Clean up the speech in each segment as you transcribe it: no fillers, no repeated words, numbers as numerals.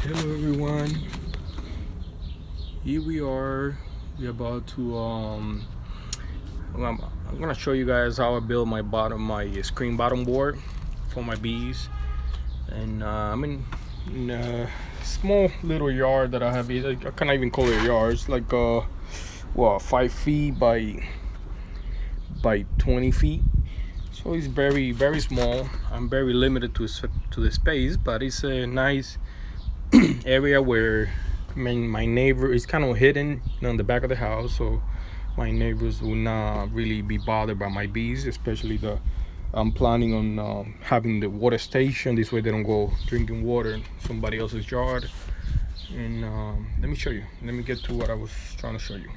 Hello everyone, here we are. We're about to I'm gonna show you guys how I build my screen bottom board for my bees. And I'm in a small little yard that I have. I can't even call it a yard. It's like 5 feet by 20 feet. So it's very small. I'm very limited to the space, but it's a nice area where my neighbor is kind of hidden on the back of the house, so my neighbors will not really be bothered by my bees, especially the I'm planning on having the water station. This way they don't go drinking water in somebody else's yard. And let me show you, let me get to what I was trying to show you.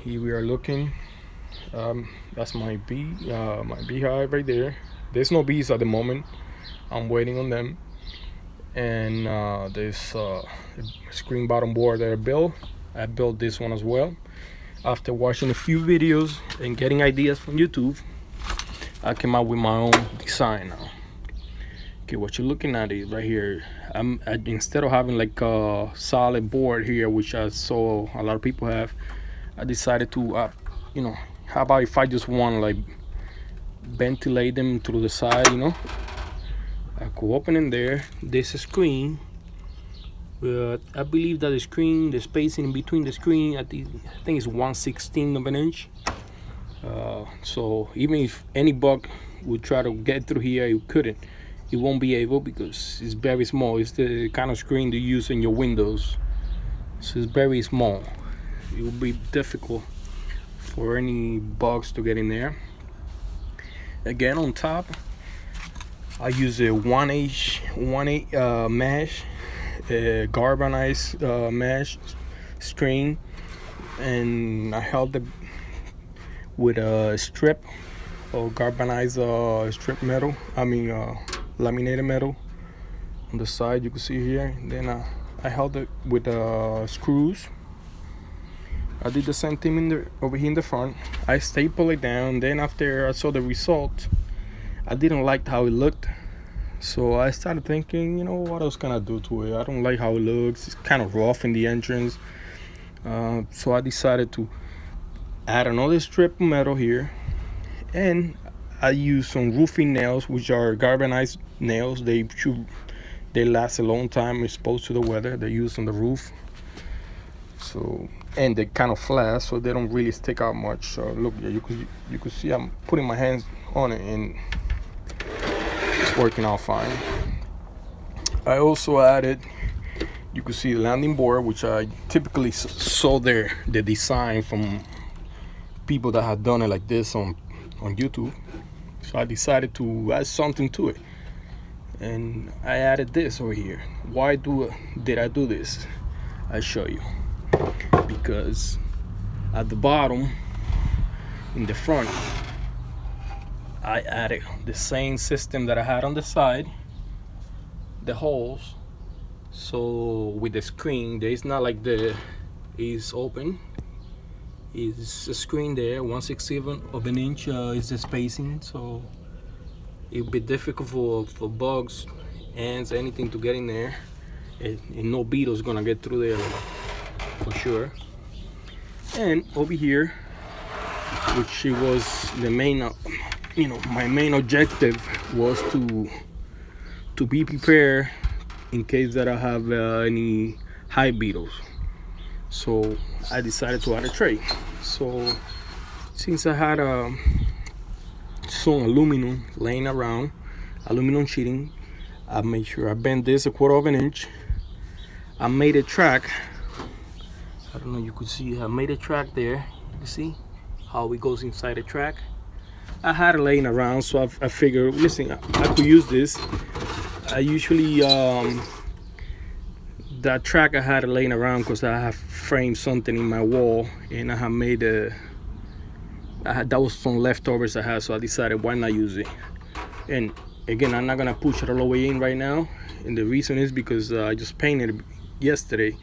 Here we are looking. That's my beehive right there. There's no bees at the moment. I'm waiting on them. And this screen bottom board that I built this one as well. After watching a few videos and getting ideas from YouTube, I came out with my own design now. Okay, what you're looking at is right here. Instead of having like a solid board here, which I saw a lot of people have, I decided to, how about if I just want like ventilate them through the side, I could open in there. There's a screen. I believe that the spacing in between the screen, I think it's 1/16 of an inch. So even if any bug would try to get through here, it couldn't. It won't be able because it's very small. It's the kind of screen you use in your windows. So it's very small. It will be difficult for any bugs to get in there. Again, on top, I use a 1/8 mesh, galvanized mesh screen, and I held it with a strip of galvanized strip metal. Laminated metal on the side. You can see here. Then I held it with screws. I did the same thing over here in the front. I stapled it down. Then after I saw the result, I didn't like how it looked, so I started thinking, what else can I do to it? I don't like how it looks. It's kind of rough in the entrance. So I decided to add another strip of metal here, and I used some roofing nails, which are galvanized nails. They last a long time exposed to the weather. They're used on the roof. So, and they kind of flat, so they don't really stick out much. So look, you could see I'm putting my hands on it, and it's working out fine. I also added, you can see the landing board, which I typically saw the design from people that had done it like this on YouTube. So I decided to add something to it, and I added this over here. Why did I do this? I'll show you. Because at the bottom, in the front, I added the same system that I had on the side, the holes. So with the screen, there is not like is open. It's a screen there, 1/16 of an inch is the spacing. So it'll be difficult for bugs, ants, anything to get in there, and no beetle's gonna get through there for sure. And over here, which it was the main, my main objective was to be prepared in case that I have any hive beetles. So I decided to add a tray. So since I had some aluminum laying around, aluminum sheeting, I made sure I bent this 1/4 of an inch. I made a track. I don't know, you could see I made a track there. You see how it goes inside the track? I had it laying around, so I figured, listen, I could use this. I usually that track I had it laying around because I have framed something in my wall, and I have made that was some leftovers I had, so I decided why not use it. And again, I'm not gonna push it all the way in right now, and the reason is because I just painted it yesterday,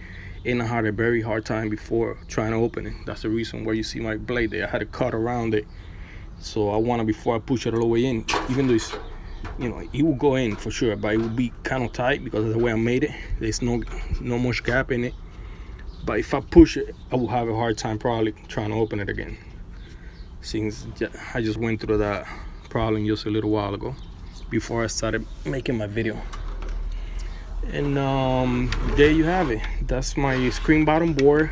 and I had a very hard time before trying to open it. That's the reason why you see my blade there. I had to cut around it, so I want to, before I push it all the way in, even though you know, it will go in for sure, but it will be kind of tight because of the way I made it. There's no much gap in it. But if I push it, I will have a hard time probably trying to open it again, since I just went through that problem just a little while ago before I started making my video. And there you have it. That's my screen bottom board.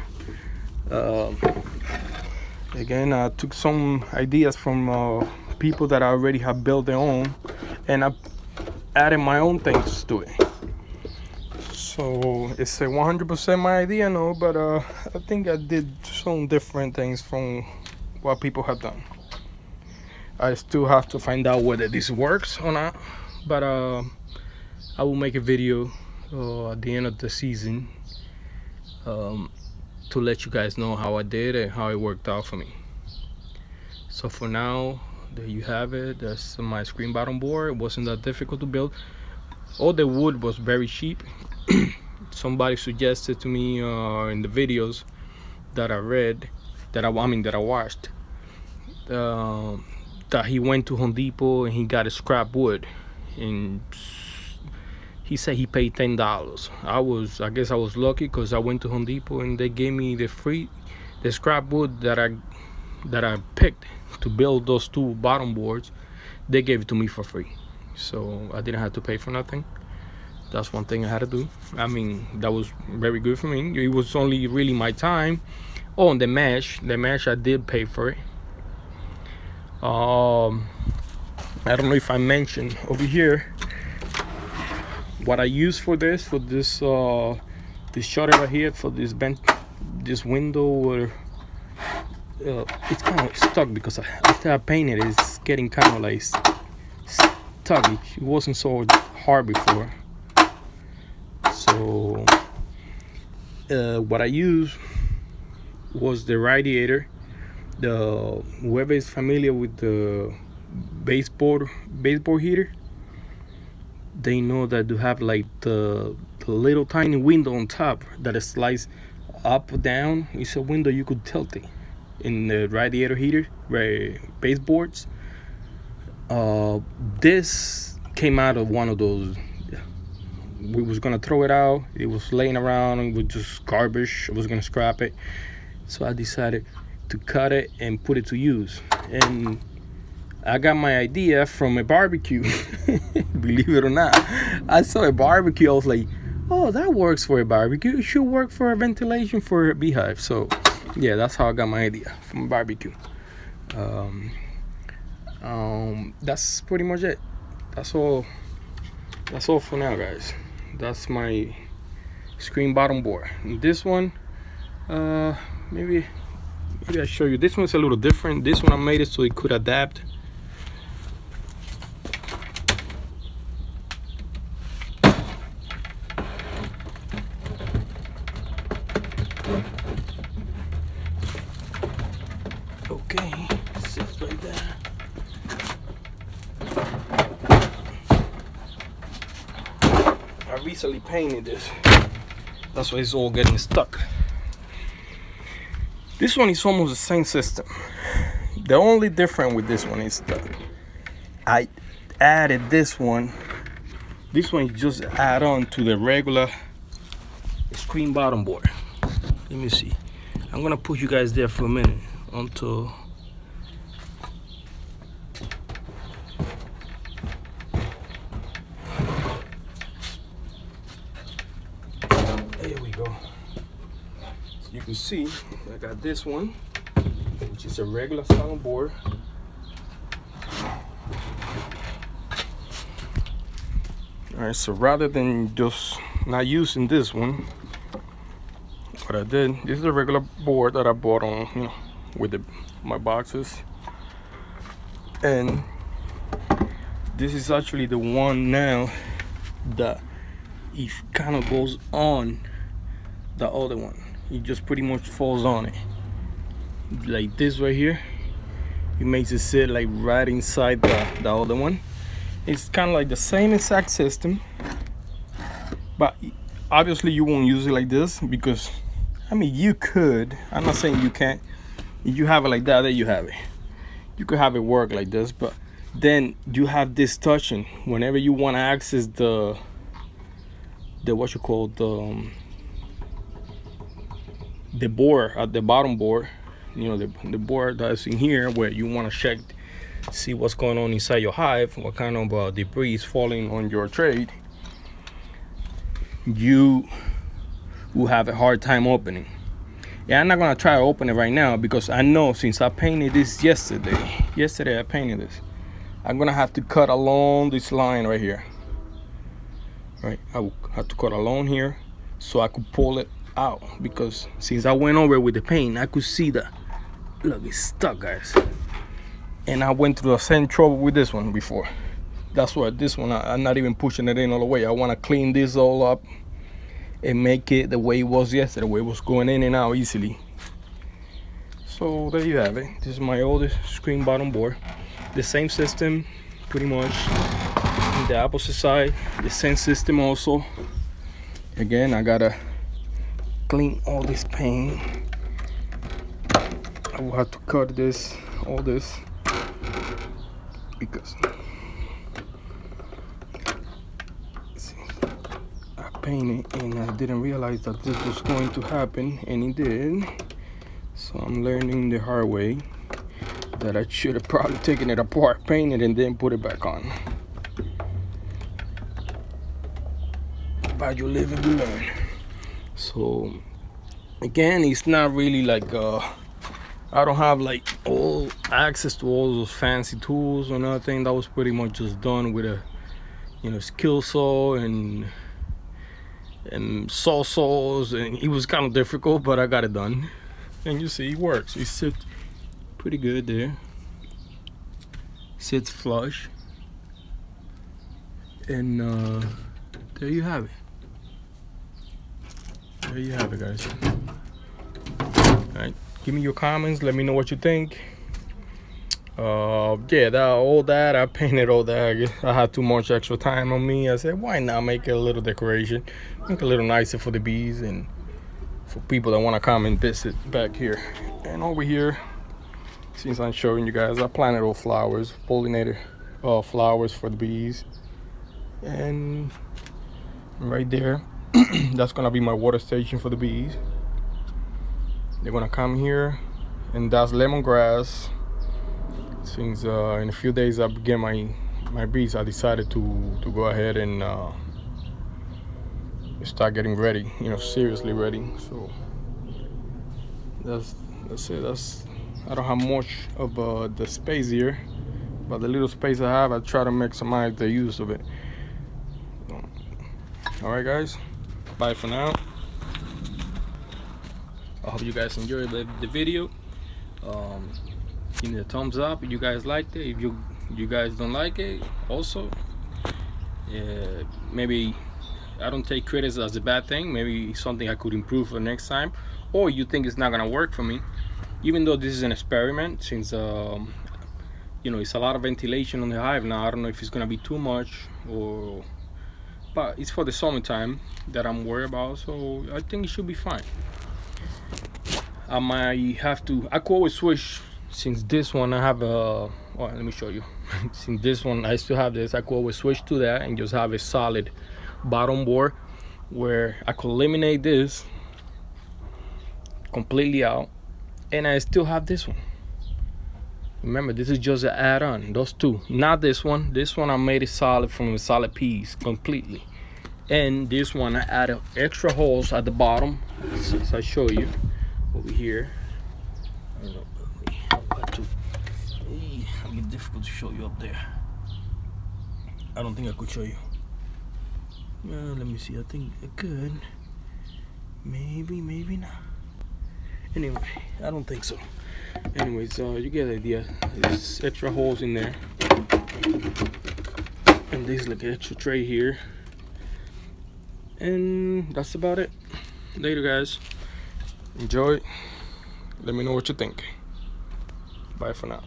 Again, I took some ideas from people that already have built their own, and I added my own things to it. So it's a 100% my idea, no, but I think I did some different things from what people have done. I still have to find out whether this works or not, but I will make a video at the end of the season to let you guys know how I did and how it worked out for me. So for now, there you have it. That's my screen bottom board. It wasn't that difficult to build. All the wood was very cheap. Somebody suggested to me in the videos that I read, that I watched, that he went to Home Depot and he got a scrap wood, and he said he paid $10. I guess I was lucky because I went to Home Depot and they gave me the scrap wood that I picked to build those two bottom boards. They gave it to me for free, so I didn't have to pay for nothing. That's one thing I had to do. I mean, that was very good for me. It was only really my time. Oh, and the mesh I did pay for it. I don't know if I mentioned over here what I use for this shutter right here, for this window, or it's kind of stuck because after I painted it's getting kind of like stuck. It wasn't so hard before. So what I used was the radiator. Whoever is familiar with the baseboard heater, they know that you have like the little tiny window on top that slides up or down. It's a window you could tilt it in the radiator heater, baseboards. This came out of one of those. We was gonna throw it out. It was laying around and it was just garbage. I was gonna scrap it, so I decided to cut it and put it to use. And I got my idea from a barbecue. Believe it or not, I saw a barbecue. I was like, oh, that works for a barbecue. It should work for a ventilation for a beehive. So yeah, that's how I got my idea, from a barbecue. That's pretty much it. That's all for now, guys. That's my screen bottom board. And this one, maybe I show you. This one's a little different. This one I made it so it could adapt. Okay, sits right there. I recently painted this. That's why it's all getting stuck. This one is almost the same system. The only difference with this one is that I added this one. This one is just add on to the regular screen bottom board. Let me see. I'm gonna put you guys there for a minute until there we go. So you can see I got this one, which is a regular style board. Alright, so rather than just not using this one, what I did, this is a regular board that I bought on, with my boxes, and this is actually the one now that it kind of goes on the other one. It just pretty much falls on it, like this right here. It makes it sit like right inside the other one. It's kind of like the same exact system, but obviously you won't use it like this, because I mean, you could, I'm not saying you can't. If you have it like that, there you have it. You could have it work like this, but then you have this touching whenever you want to access the what you call the board at the bottom board, you know, the board that's in here where you want to check, see what's going on inside your hive, what kind of debris is falling on your tray. You will have a hard time opening. Yeah, I'm not gonna try to open it right now because I know since I painted this yesterday I painted this, I'm gonna have to cut along this line right here. Right, I will have to cut along here so I could pull it out, because since I went over with the paint, I could see that, look, it's stuck, guys. And I went through the same trouble with this one before. That's why this one, I'm not even pushing it in all the way. I want to clean this all up and make it the way it was yesterday, where it was going in and out easily. So there you have it. This is my oldest screen bottom board. The same system, pretty much. On the opposite side, the same system also. Again, I gotta clean all this paint. I will have to cut this, all this, because I painted and I didn't realize that this was going to happen, and it did. So I'm learning the hard way that I should have probably taken it apart, painted, and then put it back on. But you live and you learn. So again, it's not really like I don't have like all access to all those fancy tools or nothing. That was pretty much just done with a, you know, skill saw and saw saws, and it was kind of difficult, but I got it done. And you see, it works. It sits pretty good there. Sits flush, and there you have it. There you have it, guys. Alright, give me your comments, let me know what you think. Yeah, all that I painted all that. I had too much extra time on me. I said, why not make it a little decoration, make it a little nicer for the bees and for people that want to come and visit back here. And over here, since I'm showing you guys, I planted all flowers, pollinator flowers for the bees. And right there, that's gonna be my water station for the bees. They're gonna come here, and that's lemongrass. Since in a few days I begin my bees, I decided to go ahead and start getting ready, you know, seriously ready. So that's it. I don't have much of the space here, but the little space I have, I try to maximize the use of it. All right, guys, bye for now. I hope you guys enjoyed the video. Give me a thumbs up if you guys liked it. If you guys don't like it, also maybe I don't take criticism as a bad thing. Maybe something I could improve for next time, or you think it's not gonna work for me. Even though this is an experiment, since you know, it's a lot of ventilation on the hive now. I don't know if it's gonna be too much, or but it's for the summertime that I'm worried about, so I think it should be fine. I might have to, I could always switch, since this one I have a, well, let me show you. Since this one I still have this, I could always switch to that and just have a solid bottom board where I could eliminate this completely out, and I still have this one. Remember, this is just an add-on, those two, not this one. This one I made it solid from a solid piece completely, and this one I added extra holes at the bottom, as I show you over here. I don't know, it'll be difficult to show you up there. I don't think I could show you. Let me see, I think I could. Maybe not. Anyway, I don't think so. Anyways, you get the idea. There's extra holes in there, and there's like an extra tray here, and that's about it. Later, guys. Enjoy. Let me know what you think. Bye for now.